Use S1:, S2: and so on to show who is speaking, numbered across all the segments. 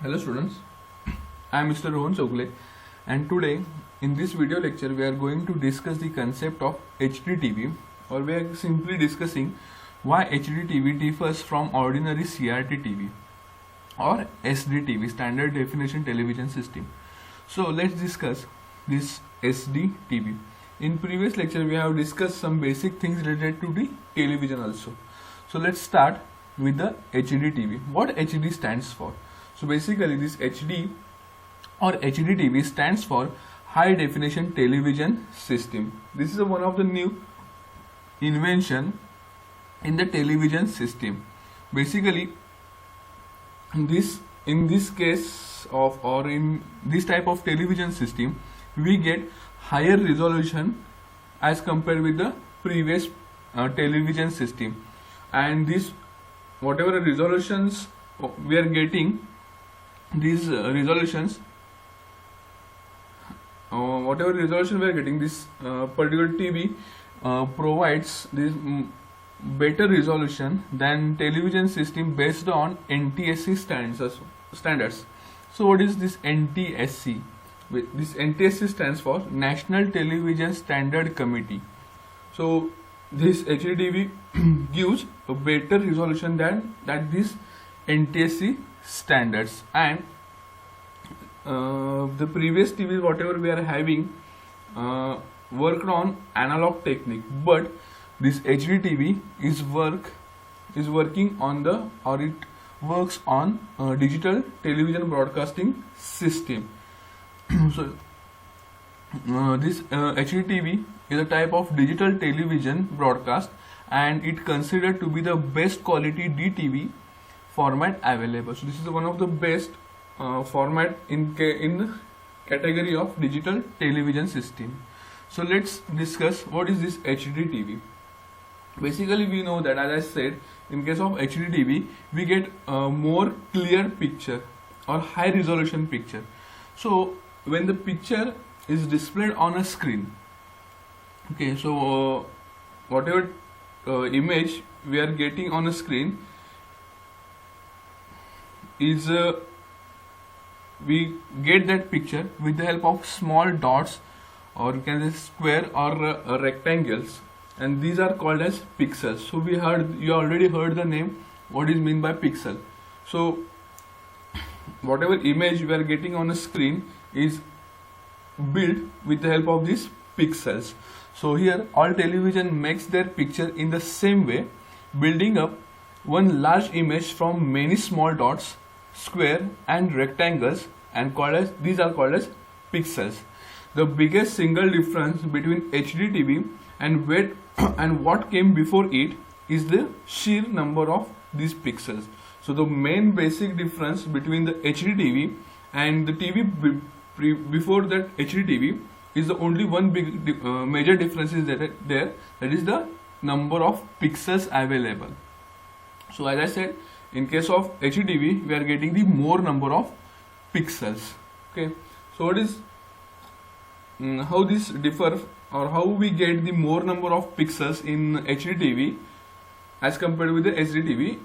S1: Hello students, I am Mr. Rohan Chokle, and today in this video lecture we are going to discuss the concept of HDTV, or we are simply discussing why HDTV differs from ordinary CRT TV or SDTV, standard definition television system. So let's discuss this SDTV. In previous lecture we have discussed some basic things related to the television also. So let's start with the HDTV. What HD stands for? So basically this HD or HDTV stands for High Definition Television System. This is one of the new invention in the television system. Basically in this case of, or in this type of television system, we get higher resolution as compared with the previous television system, and this whatever resolutions we are getting, these resolutions, whatever resolution we are getting, this particular TV provides this better resolution than television system based on NTSC standards. So what is this NTSC? This NTSC stands for National Television Standard Committee. So this HDTV gives a better resolution than this NTSC standards, and the previous TVs whatever we are having worked on analog technique, but this HDTV is working on the, or it works on digital television broadcasting system. So this HDTV is a type of digital television broadcast, and it considered to be the best quality DTV format available. So this is one of the best format in the category of digital television system. So let's discuss what is this HDTV. Basically we know that, as I said, in case of HDTV we get more clear picture or high resolution picture. So when the picture is displayed on a screen, okay, so whatever image we are getting on a screen is we get that picture with the help of small dots, or you can say square or rectangles, and these are called as pixels. So you already heard the name, what is meant by pixel. So whatever image we are getting on a screen is built with the help of these pixels. So here all television makes their picture in the same way, building up one large image from many small dots, square and rectangles, and these are called as pixels. The biggest single difference between HDTV and what came before it is the sheer number of these pixels. So the main basic difference between the HDTV and the TV before that HDTV is the only one big major difference is that is the number of pixels available. So as I said, in case of HDTV we are getting the more number of pixels. Okay, so what is how this differ, or how we get the more number of pixels in HDTV as compared with the SDTV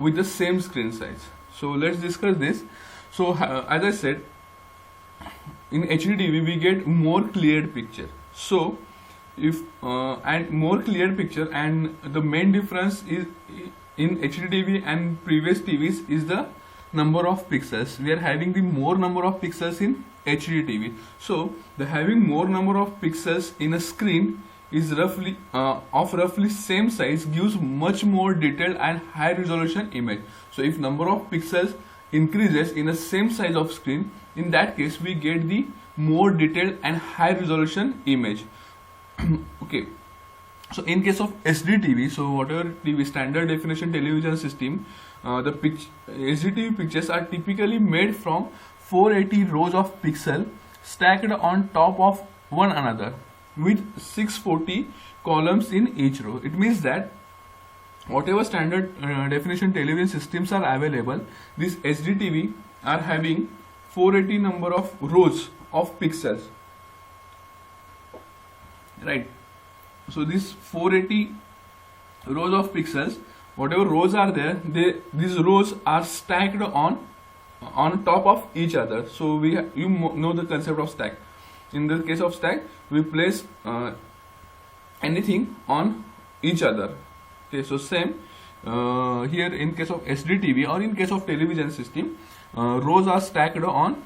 S1: with the same screen size. So let's discuss this. So as I said, in HDTV we get more cleared picture. So if and more cleared picture, and the main difference is in HDTV and previous TVs is the number of pixels. We are having the more number of pixels in HDTV. So the having more number of pixels in a screen is roughly same size gives much more detailed and high resolution image. So if number of pixels increases in a same size of screen, in that case we get the more detailed and high resolution image. Okay, so in case of SDTV, so whatever TV, standard definition television system, the SDTV pictures are typically made from 480 rows of pixels stacked on top of one another with 640 columns in each row. It means that whatever standard definition television systems are available, this SDTV are having 480 number of rows of pixels, right? So this 480 rows of pixels, whatever rows are there, these rows are stacked on on top of each other. So you know the concept of stack. In the case of stack, we place anything on each other. Okay, so same here in case of SDTV or in case of television system, rows are stacked on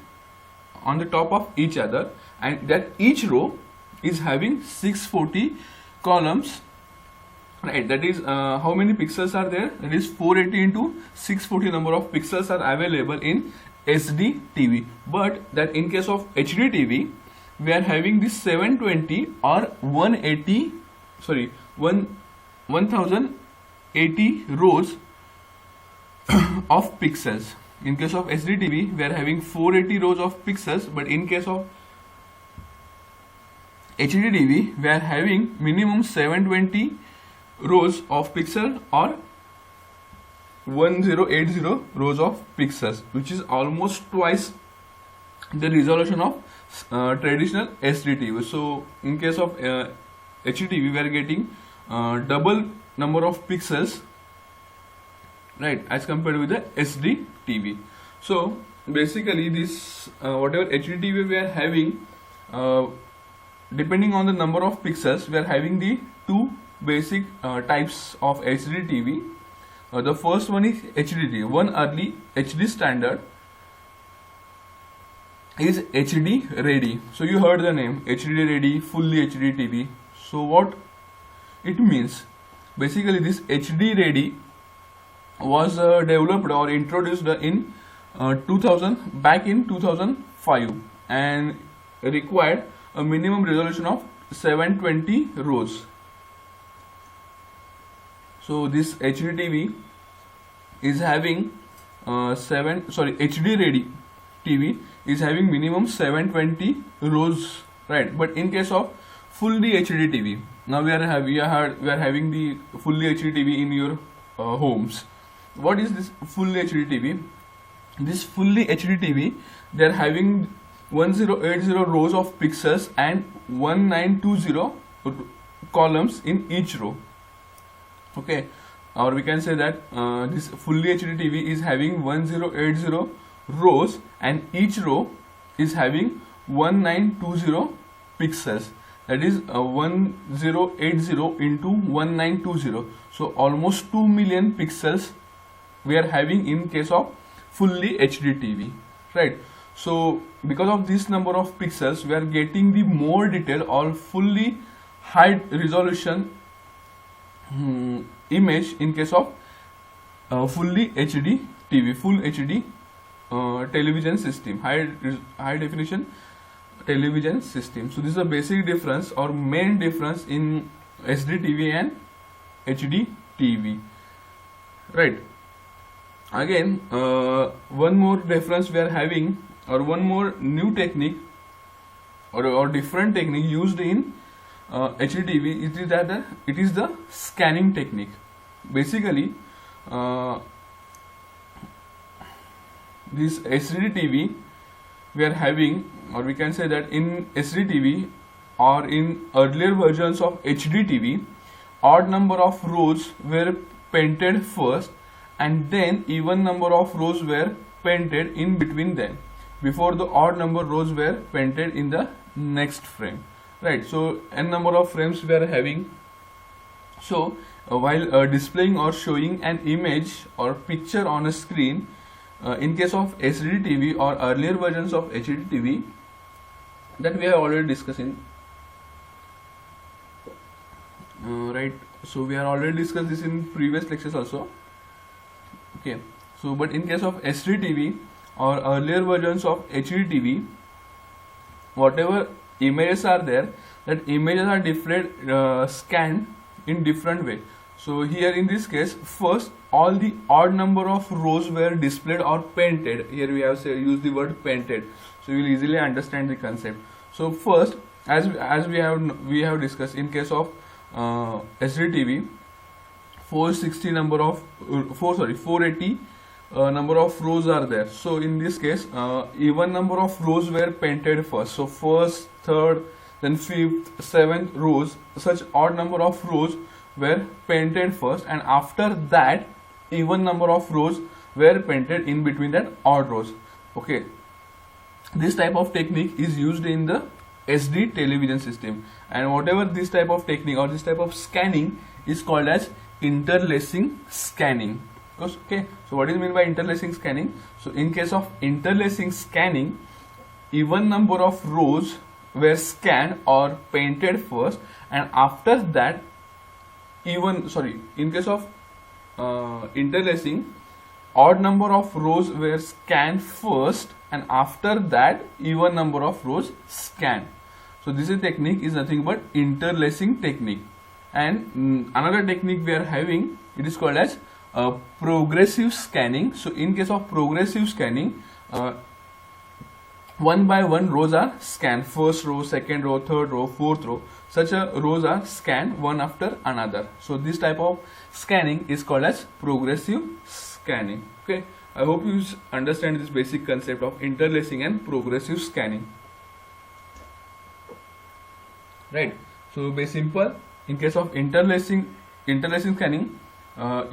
S1: the top of each other, and that each row is having 640 columns, right? That is how many pixels are there? That is 480 into 640 number of pixels are available in SD TV. But that in case of HD TV, we are having this 720 or 1080 rows of pixels. In case of SD TV, we are having 480 rows of pixels, but in case of HD TV, we are having minimum 720 rows of pixel or 1080 rows of pixels, which is almost twice the resolution of traditional SD TV. So in case of HD TV, we are getting double number of pixels, right, as compared with the SD TV. So basically this whatever HD TV we are having, depending on the number of pixels, we are having the two basic types of HD TV. The first one is HD TV. One early HD standard is HD ready. So you heard the name HD ready, fully HD TV. So what it means? Basically this HD ready was developed or introduced in 2005 and required a minimum resolution of 720 rows. So this HD TV is having HD ready TV is having minimum 720 rows, right? But in case of fully HD TV, now we are having the fully HD TV in your homes. What is this fully HD TV? This fully HD TV, they are having 1080 rows of pixels and 1920 columns in each row. Okay, or we can say that this fully HD TV is having 1080 rows and each row is having 1920 pixels. That is 1080 into 1920. So almost 2 million pixels we are having in case of fully HD TV, right? So because of this number of pixels, we are getting the more detail or fully high resolution image in case of fully HD TV, full HD television system, high definition television system. So this is a basic difference or main difference in SD TV and HD TV, right? Again, one more difference we are having, or one more new technique or different technique used in HD TV, it is the scanning technique. Basically, this SD TV we are having, or we can say that in SD TV or in earlier versions of HD TV, odd number of rows were painted first and then even number of rows were painted in between them before the odd number rows were painted in the next frame, right? So n number of frames we are having. So while displaying or showing an image or picture on a screen, in case of SD TV or earlier versions of HD TV, that we have already discussing, right? So we have already discussed this in previous lectures also. Okay, so but in case of SD TV or earlier versions of HD TV, whatever images are there, that images are different scanned in different way. So here in this case, first all the odd number of rows were displayed or painted. Here we have used the word painted, so you will easily understand the concept. So first, as we have discussed, in case of SD TV, 480 number of rows are there. So in this case, even number of rows were painted first. So first, third, then fifth, seventh rows, such odd number of rows were painted first, and after that even number of rows were painted in between that odd rows. Okay, this type of technique is used in the SD television system, and whatever this type of technique or this type of scanning is called as interlacing scanning. Okay, so what is meant by interlacing scanning? So in case of interlacing scanning, even number of rows were scanned or painted first, and after that in case of interlacing, odd number of rows were scanned first, and after that even number of rows scanned. So this is technique is nothing but interlacing technique. And another technique we are having, it is called as progressive scanning. So in case of progressive scanning, one by one rows are scanned, first row, second row, third row, fourth row, such rows are scanned one after another. So this type of scanning is called as progressive scanning. Okay, I hope you understand this basic concept of interlacing and progressive scanning. Right, so be simple. In case of interlacing scanning, odd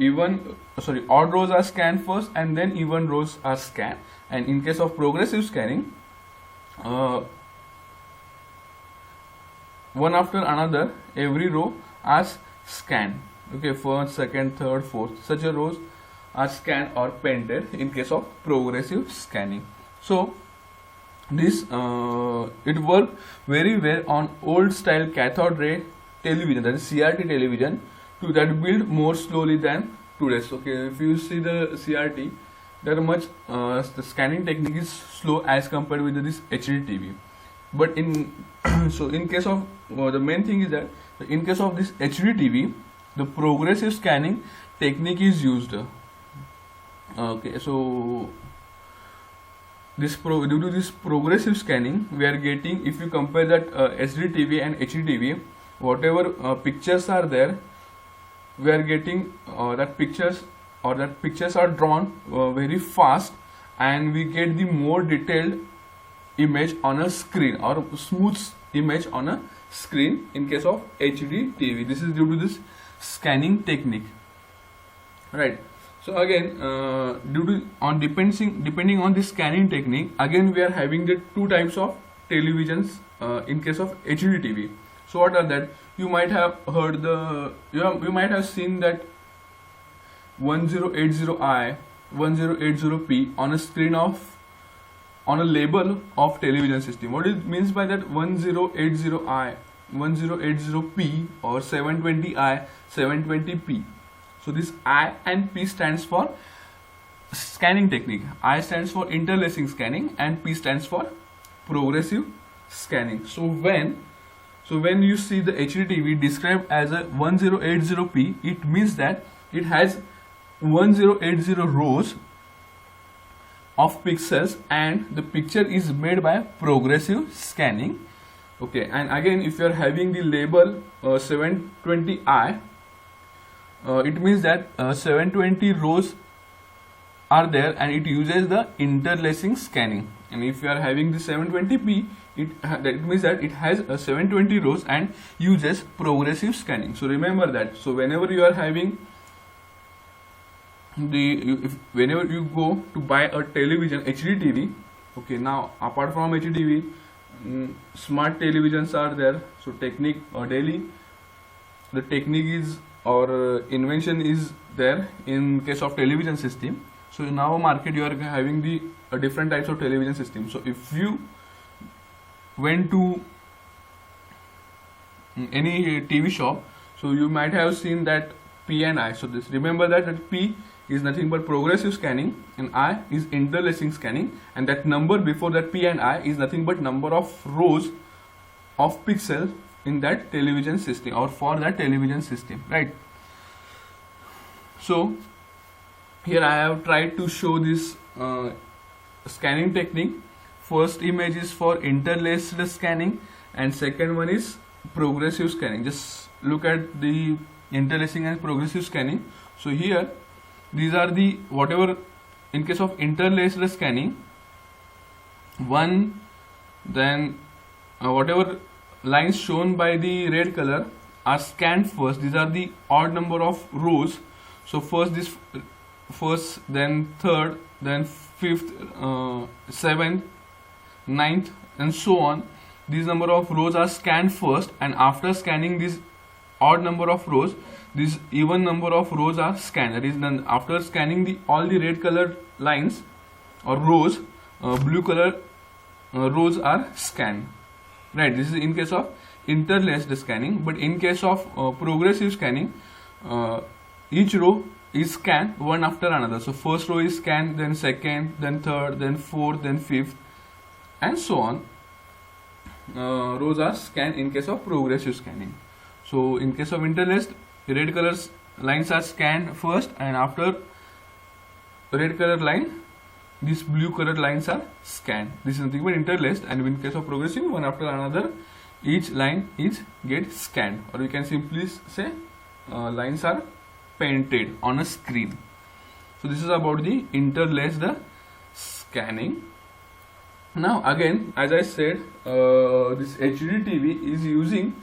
S1: rows are scanned first and then even rows are scanned. And in case of progressive scanning, one after another every row are scanned. Okay, first, second, third, fourth, such a rows are scanned or painted in case of progressive scanning. So this it worked very well on old style cathode ray television, that is CRT television, to that build more slowly than today's. Okay, if you see the CRT, that much the scanning technique is slow as compared with this HD TV. But in so in case of the main thing is that in case of this HD TV, the progressive scanning technique is used. Okay, so due to this progressive scanning, we are getting, if you compare that SD TV and HD TV, whatever pictures are there, we are getting that pictures are drawn very fast, and we get the more detailed image on a screen, or smooth image on a screen in case of HD TV. This is due to this scanning technique, right? So again, depending on this scanning technique, again we are having the two types of televisions in case of HD TV. So what are that? You might have heard you might have seen that 1080i, 1080p on a screen on a label of television system. What it means by that 1080i, 1080p or 720i, 720p. So this I and P stands for scanning technique. I stands for interlacing scanning and P stands for progressive scanning. So when you see the HD TV described as a 1080p, it means that it has 1080 rows of pixels and the picture is made by progressive scanning. Okay, and again if you are having the label 720i, it means that 720 rows are there and it uses the interlacing scanning. And if you are having the 720p, it means that it has 720 rows and uses progressive scanning. So remember that. So whenever you are having whenever you go to buy a television, HD TV, okay, now apart from HD TV, smart televisions are there. So technique daily, the technique is or invention is there in case of television system. So in our market you are having the different types of television system. So if you went to any TV shop, so you might have seen that P and I. So this, remember that P is nothing but progressive scanning and I is interlacing scanning, and that number before that P and I is nothing but number of rows of pixels in that television system or for that television system, right? So here I have tried to show this scanning technique. First image is for interlaced scanning and second one is progressive scanning. Just look at the interlacing and progressive scanning. So here these are the whatever in case of interlaced scanning, then whatever lines shown by the red color are scanned first. These are the odd number of rows. So first this first, then third, then fifth, seventh, ninth, and so on. These number of rows are scanned first, and after scanning this odd number of rows, this even number of rows are scanned. That is, then after scanning all the red colored lines or rows, blue color rows are scanned. Right. This is in case of interlaced scanning, but in case of progressive scanning, each row is scanned one after another. So first row is scanned, then second, then third, then fourth, then fifth, and so on. Rows are scanned in case of progressive scanning. So in case of interlaced, red color lines are scanned first, and after red color line, these blue colored lines are scanned. This is nothing but interlaced, and in case of progressive, one after another, each line is get scanned, or we can simply say lines are painted on a screen. So this is about the interlaced scanning. Now again, as I said, this HD TV is using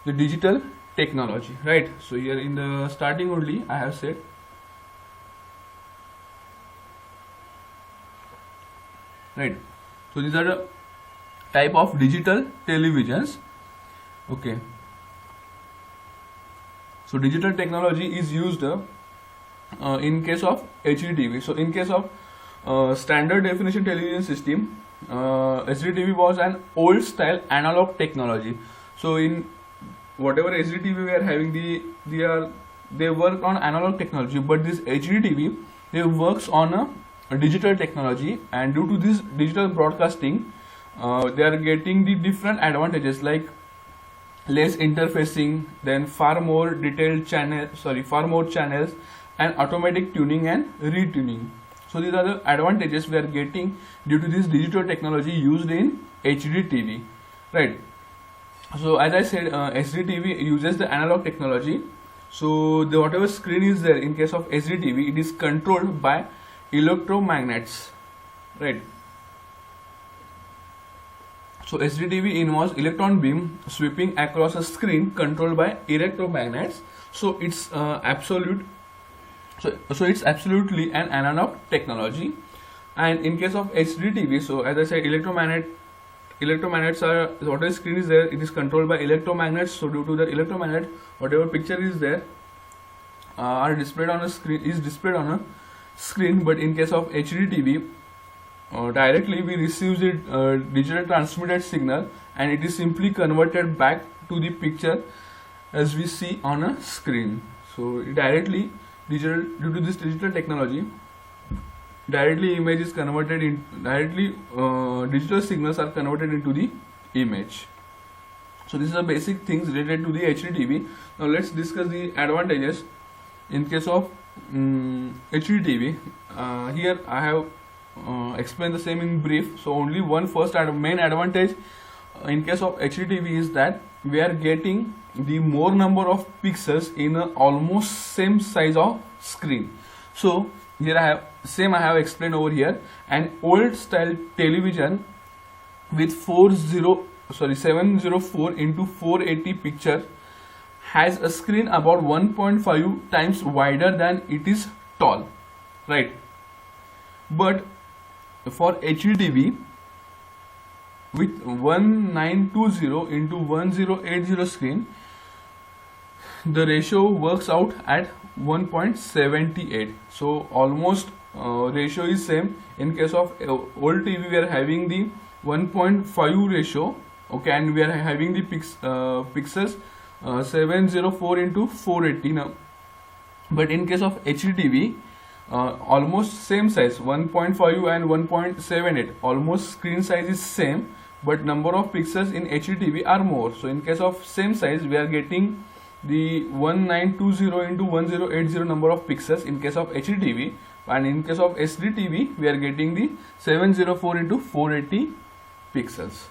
S1: the digital technology, right? So here in the starting only I have said right. So these are the type of digital televisions. Okay. So digital technology is used in case of HD TV. So in case of standard definition television system, HD TV was an old style analog technology. So in whatever HD TV we are having, they work on analog technology, but this HD TV, they works on a digital technology, and due to this digital broadcasting, they are getting the different advantages like less interfacing, then far more channels, and automatic tuning and retuning. So these are the advantages we are getting due to this digital technology used in HD TV, right? So as I said, HD TV uses the analog technology. So the whatever screen is there in case of HD TV, it is controlled by electromagnets, right? So HD TV involves electron beam sweeping across a screen controlled by electromagnets. So it's it's absolutely an analog technology. And in case of HD TV, so as I said, electromagnets are, whatever screen is there, it is controlled by electromagnets. So due to the electromagnet, whatever picture is there are displayed on a screen. But in case of HD TV, directly we receive the digital transmitted signal, and it is simply converted back to the picture as we see on a screen. So due to this digital technology, directly image is converted in digital signals are converted into the image. So these are basic things related to the HD TV. Now let's discuss the advantages in case of HD TV. Here I have explained the same in brief. So only one first main advantage in case of HD TV is that we are getting the more number of pixels in a almost same size of screen. So here I have explained over here. An old style television with 704 into 480 picture has a screen about 1.5 times wider than it is tall, right? But for HD TV with 1920 into 1080 screen, the ratio works out at 1.78. So almost ratio is same. In case of old TV, we are having the 1.5 ratio, okay, and we are having the pixels 704 into 480 now. But in case of HD TV, almost same size, 1.5 and 1.78, almost screen size is same, but number of pixels in HD TV are more. So in case of same size, we are getting the 1920 into 1080 number of pixels in case of HD TV, and in case of SD TV, we are getting the 704 into 480 pixels,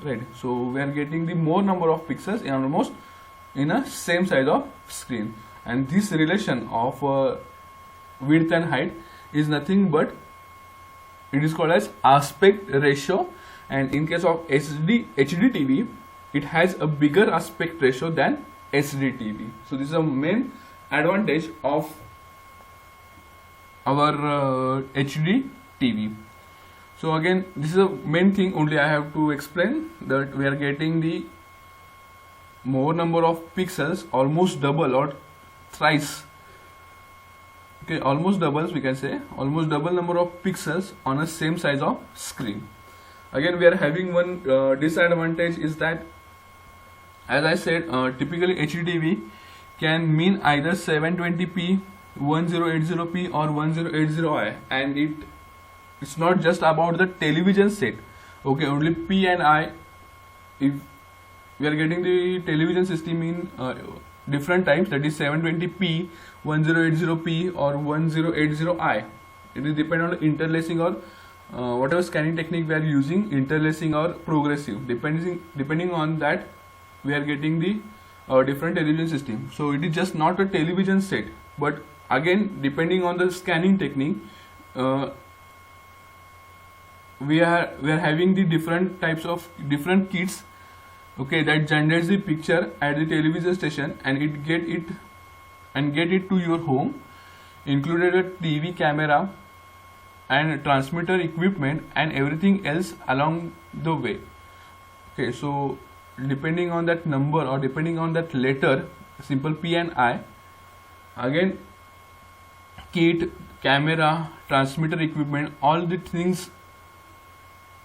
S1: right? So we are getting the more number of pixels in almost in a same size of screen, and this relation of width and height is nothing but it is called as aspect ratio. And in case of HD TV, it has a bigger aspect ratio than SD TV. So this is a main advantage of our HD TV. So again, this is a main thing only I have to explain, that we are getting the more number of pixels, almost double or thrice. Okay, almost doubles, we can say almost double number of pixels on a same size of screen. Again, we are having one disadvantage is that, as I said, typically HDTV can mean either 720p, 1080p or 1080i, and it's not just about the television set. Okay, only P and I, if we are getting the television system in different types, that is 720p, 1080p or 1080i. It is depend on the interlacing or whatever scanning technique we are using, interlacing or progressive. Depending on that, we are getting the different television system. So it is just not a television set, but again, depending on the scanning technique, we are having the different types of different kits, okay, that generates the picture at the television station and get it to your home, included a TV camera and transmitter equipment and everything else along the way. Okay, so depending on that number or depending on that letter, simple P and I, again, kit, camera, transmitter equipment, all the things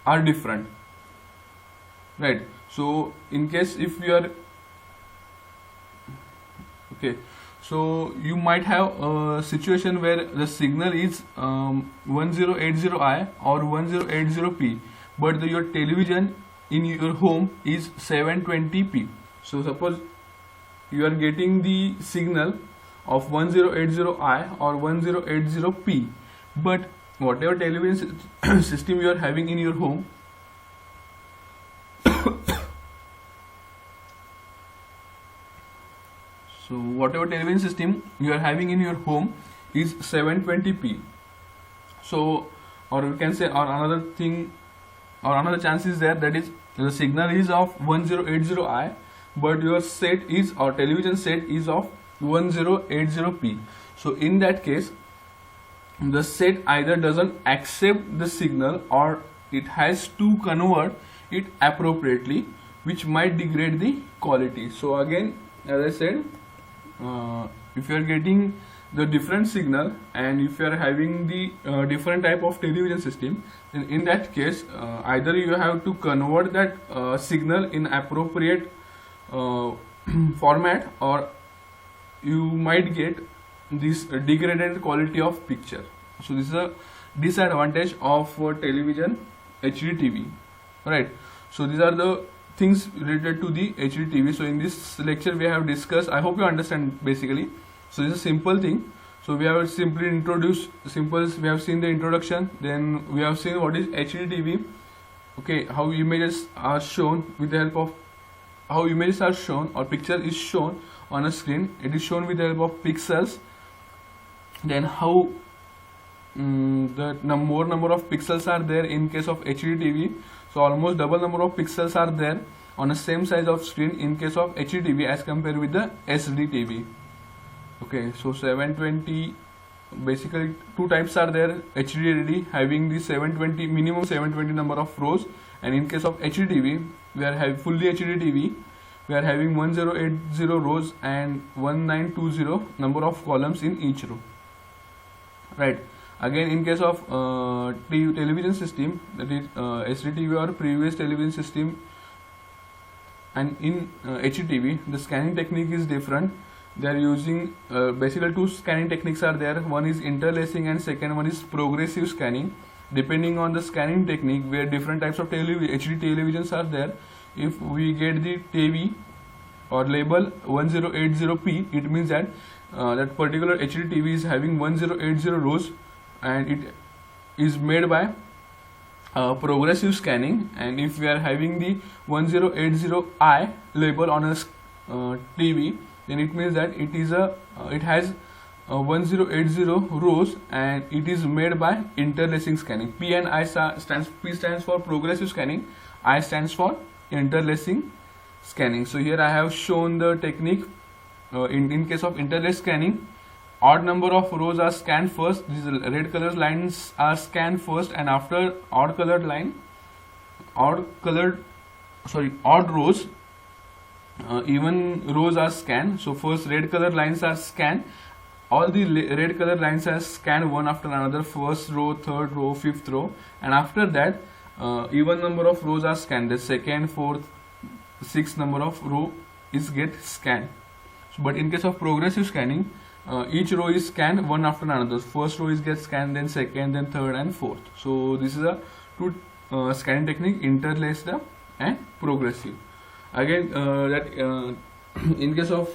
S1: are different, right? So in case if you are okay, so you might have a situation where the signal is 1080i or 1080p, but your television in your home is 720p. So suppose you are getting the signal of 1080i or 1080p, but whatever television system you are having in your home, so whatever television system you are having in your home is 720p. So, or we can say, or another thing, or another chance is there, that is the signal is of 1080i, but your set is, or television set is of 1080p. So in that case, the set either doesn't accept the signal or it has to convert it appropriately, which might degrade the quality. So again, as I said, if you are getting the different signal and if you are having the different type of television system, then in that case, either you have to convert that signal in appropriate format, or you might get this degraded quality of picture. So this is a disadvantage of television HD TV, right? So these are the things related to the HD TV. So in this lecture we have discussed, I hope you understand basically. So this is a simple thing. So we have simply introduced we have seen the introduction, then we have seen what is HD TV, okay, how images are shown with the help of, how images are shown or picture is shown on a screen. It is shown with the help of pixels. Then how the more number of pixels are there in case of HD TV. So almost double number of pixels are there on the same size of screen in case of HD TV as compared with the SD TV. Okay, so 720, basically two types are there. HD LED having the 720, minimum 720 number of rows, and in case of HD TV, we are having fully HD TV, we are having 1080 rows and 1920 number of columns in each row, right? Again, in case of television system, that is SD TV or previous television system, and in HD TV, the scanning technique is different. They are using basically two scanning techniques are there. One is interlacing and second one is progressive scanning. Depending on the scanning technique, where different types of HD televisions are there, if we get the TV or label 1080p, it means that that particular HD TV is having 1080 rows, and it is made by progressive scanning. And if we are having the 1080i label on a TV, then it means that it is it has 1080 rows and it is made by interlacing scanning. P and I stands, P stands for progressive scanning, I stands for interlacing scanning. So here I have shown the technique. In case of interlace scanning, odd number of rows are scanned first. These red color lines are scanned first, and after odd rows, even rows are scanned. So first red color lines are scanned. All the red color lines are scanned one after another, first row, third row, fifth row, and after that even number of rows are scanned. The second, fourth, sixth number of row is get scanned. So, but in case of progressive scanning, each row is scanned one after another. First row is get scanned, then second, then third, and fourth. So this is a two scanning technique: interlaced and progressive. Again, in case of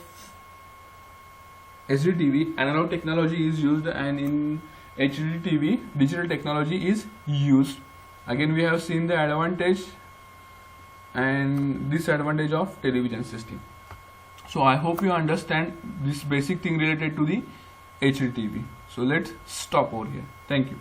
S1: HDTV, analog technology is used, and in HDTV, digital technology is used. Again, we have seen the advantage and disadvantage of television system. So I hope you understand this basic thing related to the HDTV. So let's stop over here. Thank you.